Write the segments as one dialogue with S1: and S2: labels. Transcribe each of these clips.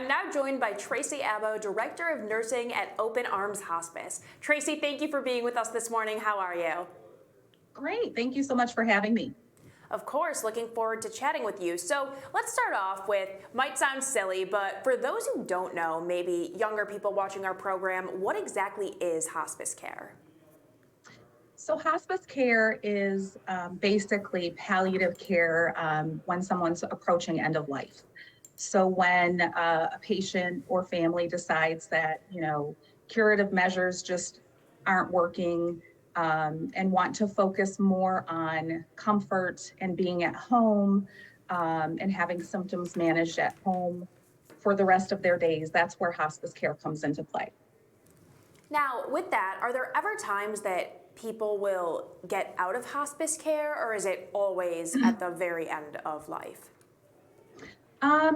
S1: I'm now joined by Tracy Abbo, Director of Nursing at Open Arms Hospice. Tracy, thank you for being with us this morning. How are you?
S2: Great. Thank you so much for having me.
S1: Of course, looking forward to chatting with you. So let's start off with, might sound silly, but for those who don't know, maybe younger people watching our program, what exactly is hospice care?
S2: So, hospice care is basically palliative care when someone's approaching end of life. So, when a patient or family decides that, curative measures just aren't working and want to focus more on comfort and being at home and having symptoms managed at home for the rest of their days, that's where hospice care comes into play.
S1: Now, with that, are there ever times that people will get out of hospice care, or is it always at the very end of life?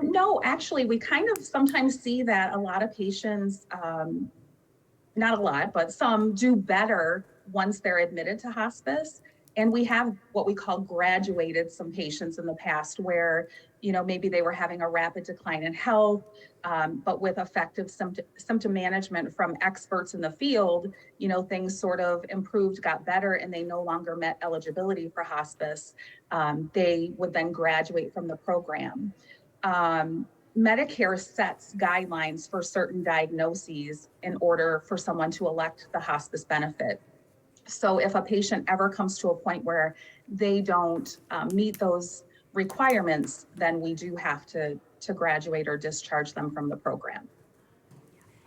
S2: No, actually, we kind of sometimes see that a lot of patients, not a lot, but some do better once they're admitted to hospice. And we have what we call graduated some patients in the past where, maybe they were having a rapid decline in health, but with effective symptom management from experts in the field, things sort of improved, got better, and they no longer met eligibility for hospice. They would then graduate from the program. Um, Medicare sets guidelines for certain diagnoses in order for someone to elect the hospice benefit. So if a patient ever comes to a point where they don't meet those requirements, then we do have to graduate or discharge them from the program.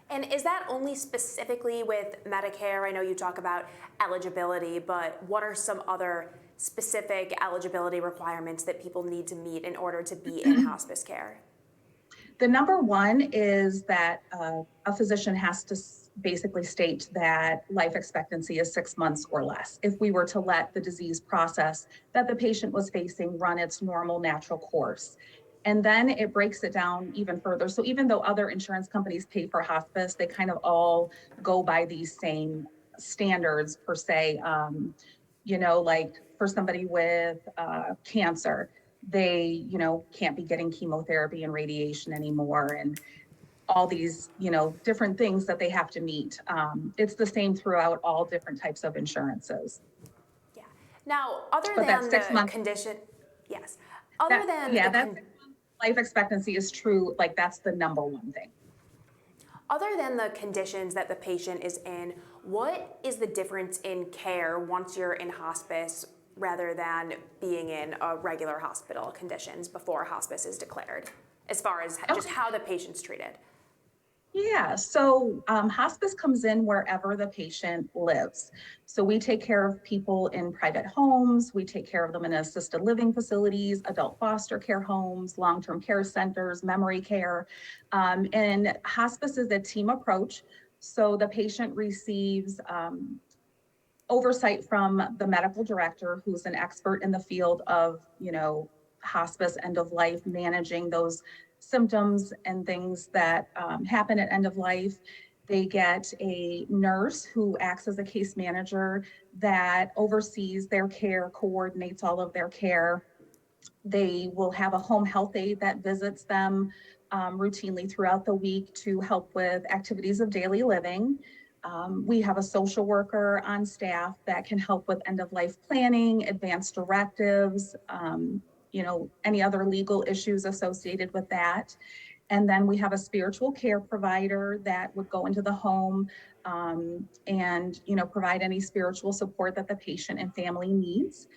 S1: And is that only specifically with Medicare? I know you talk about eligibility, but what are some other specific eligibility requirements that people need to meet in order to be in hospice care?
S2: The number one is that a physician has to basically state that life expectancy is 6 months or less. If we were to let the disease process that the patient was facing run its normal natural course. And then it breaks it down even further. So even though other insurance companies pay for hospice, they kind of all go by these same standards per se. Like for somebody with cancer, they, can't be getting chemotherapy and radiation anymore. And all these, different things that they have to meet. It's the same throughout all different types of insurances.
S1: Yeah. Now, other
S2: But that
S1: than
S2: six
S1: the
S2: month,
S1: condition, yes, other
S2: that
S1: than
S2: yeah,
S1: the
S2: that 6 month life expectancy is true. Like that's the number one thing.
S1: other than the conditions that the patient is in, what is the difference in care once you're in hospice rather than being in a regular hospital conditions before hospice is declared, as far as just
S2: Okay.
S1: how the patient's treated?
S2: Yeah, so hospice comes in wherever the patient lives. So we take care of people in private homes, we take care of them in assisted living facilities, adult foster care homes, long term care centers, memory care. And hospice is a team approach. So the patient receives oversight from the medical director, who's an expert in the field of, hospice, end of life, managing those symptoms and things that happen at end of life. They get a nurse who acts as a case manager that oversees their care, coordinates all of their care. They will have a home health aide that visits them routinely throughout the week to help with activities of daily living. We have a social worker on staff that can help with end of life planning, advanced directives, any other legal issues associated with that. And then we have a spiritual care provider that would go into the home and provide any spiritual support that the patient and family needs.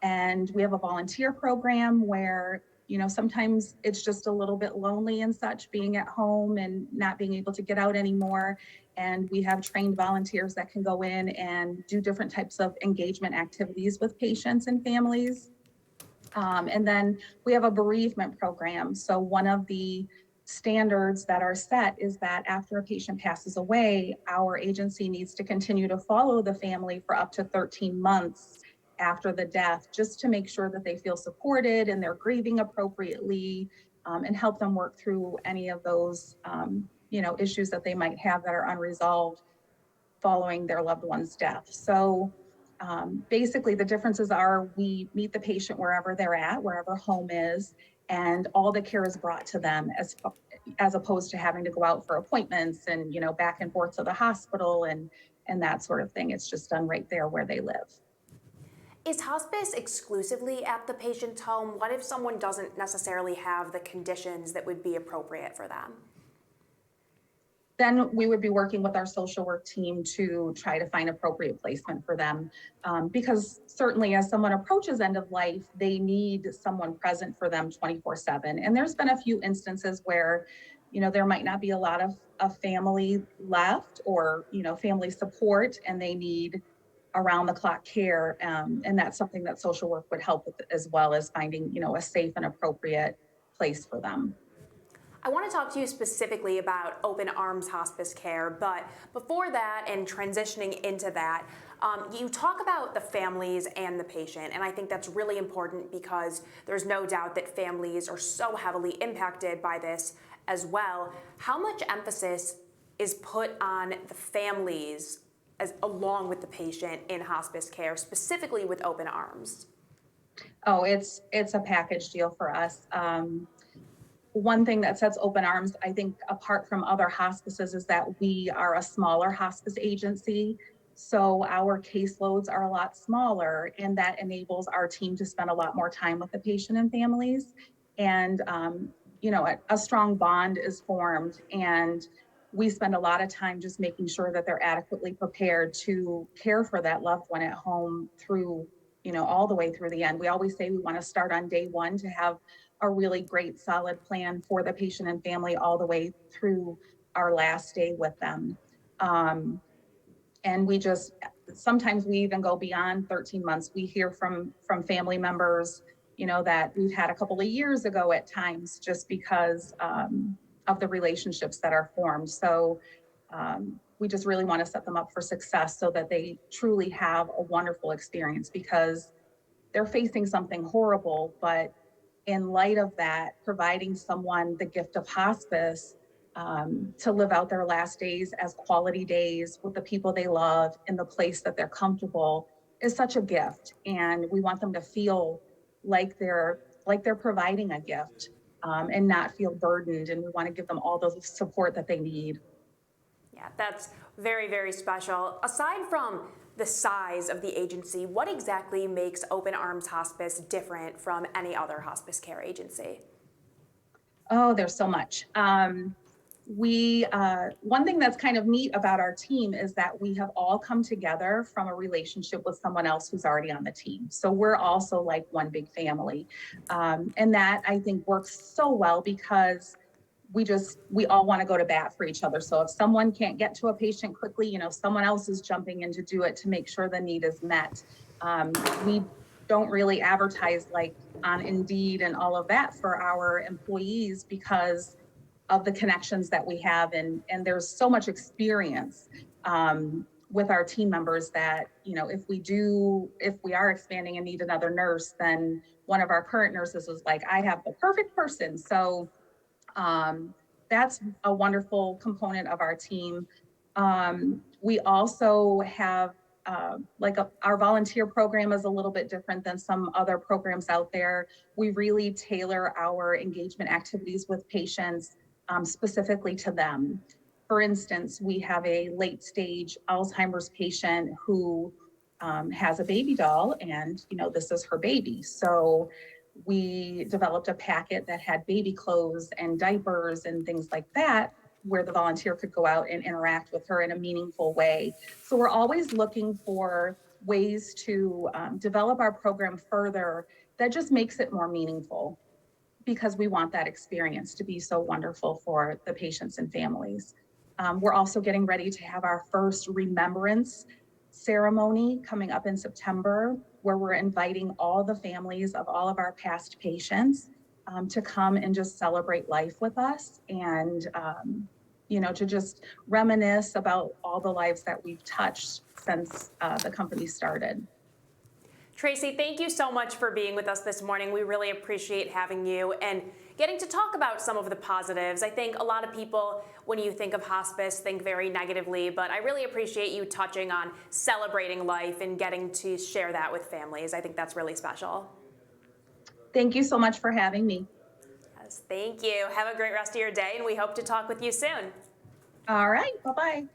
S2: And we have a volunteer program where sometimes it's just a little bit lonely and such being at home and not being able to get out anymore. And we have trained volunteers that can go in and do different types of engagement activities with patients and families. And then we have a bereavement program. So one of the standards that are set is that after a patient passes away, our agency needs to continue to follow the family for up to 13 months after the death, just to make sure that they feel supported and they're grieving appropriately, and help them work through any of those, issues that they might have that are unresolved following their loved one's death. So basically, the differences are we meet the patient wherever they're at, wherever home is, and all the care is brought to them as opposed to having to go out for appointments and, back and forth to the hospital and that sort of thing. It's just done right there where they live.
S1: Is hospice exclusively at the patient's home? What if someone doesn't necessarily have the conditions that would be appropriate for them?
S2: Then we would be working with our social work team to try to find appropriate placement for them. Because certainly as someone approaches end of life, they need someone present for them 24/7. And there's been a few instances where, there might not be a lot of family left or, family support, and they need around the clock care. And that's something that social work would help with, as well as finding, a safe and appropriate place for them.
S1: I want to talk to you specifically about open arms hospice care, but before that and transitioning into that, you talk about the families and the patient, and I think that's really important because there's no doubt that families are so heavily impacted by this as well. How much emphasis is put on the families along with the patient in hospice care, specifically with open arms?
S2: Oh, it's a package deal for us. One thing that sets Open Arms, I think, apart from other hospices is that we are a smaller hospice agency. So our caseloads are a lot smaller, and that enables our team to spend a lot more time with the patient and families. And, a strong bond is formed, and we spend a lot of time just making sure that they're adequately prepared to care for that loved one at home through, all the way through the end. We always say we want to start on day one to have a really great solid plan for the patient and family all the way through our last day with them. And we just, sometimes we even go beyond 13 months. We hear from family members, that we've had a couple of years ago at times, just because of the relationships that are formed. So we just really want to set them up for success so that they truly have a wonderful experience, because they're facing something horrible, but in light of that, providing someone the gift of hospice, to live out their last days as quality days with the people they love in the place that they're comfortable, is such a gift. And we want them to feel like they're providing a gift, and not feel burdened. And we want to give them all the support that they need.
S1: Yeah, that's very, very special. Aside from the size of the agency, what exactly makes Open Arms Hospice different from any other hospice care agency?
S2: Oh, there's so much. One thing that's kind of neat about our team is that we have all come together from a relationship with someone else who's already on the team. So we're also like one big family. And that, I think, works so well because we all want to go to bat for each other. So if someone can't get to a patient quickly, someone else is jumping in to do it to make sure the need is met. We don't really advertise like on Indeed and all of that for our employees because of the connections that we have. And there's so much experience with our team members that, if we are expanding and need another nurse, then one of our current nurses is like, I have the perfect person. So that's a wonderful component of our team. We also have our volunteer program is a little bit different than some other programs out there. We really tailor our engagement activities with patients specifically to them. For instance, we have a late stage Alzheimer's patient who has a baby doll, and this is her baby. So we developed a packet that had baby clothes and diapers and things like that, where the volunteer could go out and interact with her in a meaningful way. So we're always looking for ways to develop our program further that just makes it more meaningful, because we want that experience to be so wonderful for the patients and families. We're also getting ready to have our first remembrance ceremony coming up in September, where we're inviting all the families of all of our past patients to come and just celebrate life with us, and to just reminisce about all the lives that we've touched since the company started.
S1: Tracy, thank you so much for being with us this morning. We really appreciate having you and getting to talk about some of the positives. I think a lot of people, when you think of hospice, think very negatively, but I really appreciate you touching on celebrating life and getting to share that with families. I think that's really special.
S2: Thank you so much for having me.
S1: Thank you. Have a great rest of your day, and we hope to talk with you soon.
S2: All right, bye-bye.